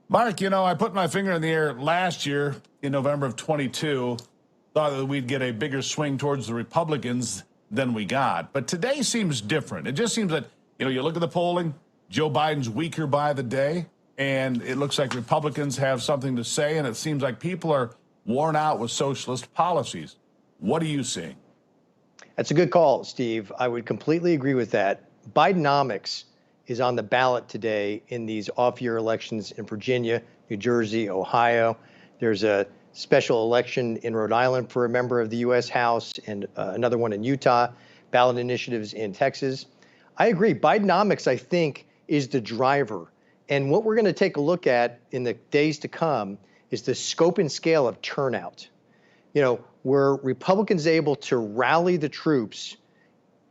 Mark, I put my finger in the air last year in November of 22, thought that we'd get a bigger swing towards the Republicans than we got. But today seems different. It just seems that, you look at the polling, Joe Biden's weaker by the day, and it looks like Republicans have something to say, and it seems like people are worn out with socialist policies. What are you seeing? That's a good call, Steve. I would completely agree with that. Bidenomics is on the ballot today in these off-year elections in Virginia, New Jersey, Ohio. There's a special election in Rhode Island for a member of the U.S. House and another one in Utah, ballot initiatives in Texas. I agree. Bidenomics, I think, is the driver. And what we're going to take a look at in the days to come is the scope and scale of turnout. Were Republicans able to rally the troops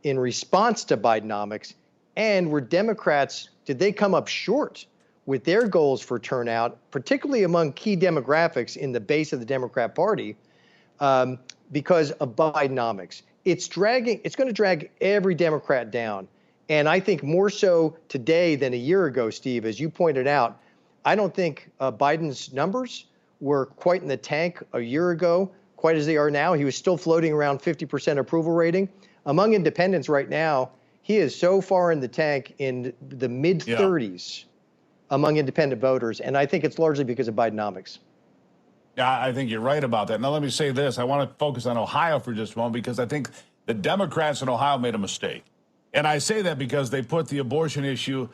in response to Bidenomics, and were Democrats, did they come up short with their goals for turnout, particularly among key demographics in the base of the Democrat Party, because of Bidenomics? It's going to drag every Democrat down. And I think more so today than a year ago, Steve, as you pointed out. I don't think Biden's numbers were quite in the tank a year ago, quite as they are now. He was still floating around 50% approval rating. Among independents right now, he is so far in the tank in the mid-30s among independent voters. And I think it's largely because of Bidenomics. Yeah, I think you're right about that. Now, let me say this. I want to focus on Ohio for just a moment because I think the Democrats in Ohio made a mistake. And I say that because they put the abortion issue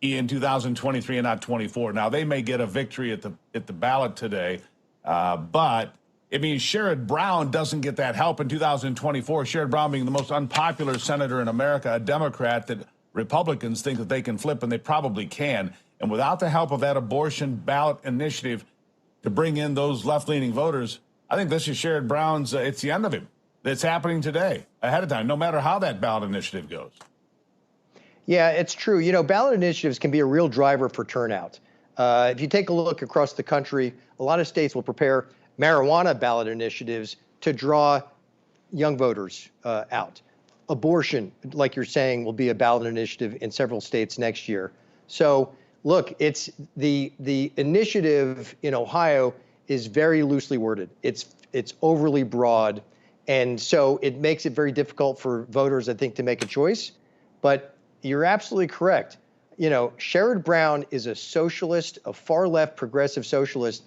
in 2023 and not 24. Now, they may get a victory at the ballot today, but it means Sherrod Brown doesn't get that help in 2024. Sherrod Brown being the most unpopular senator in America, a Democrat that Republicans think that they can flip, and they probably can. And without the help of that abortion ballot initiative to bring in those left-leaning voters, I think this is Sherrod Brown's, it's the end of him. It's happening today, ahead of time, no matter how that ballot initiative goes. Yeah, it's true. Ballot initiatives can be a real driver for turnout. If you take a look across the country, a lot of states will prepare marijuana ballot initiatives to draw young voters out. Abortion, like you're saying, will be a ballot initiative in several states next year. So, look, it's the initiative in Ohio is very loosely worded. It's overly broad, and so it makes it very difficult for voters, I think, to make a choice. But you're absolutely correct. Sherrod Brown is a socialist, a far-left progressive socialist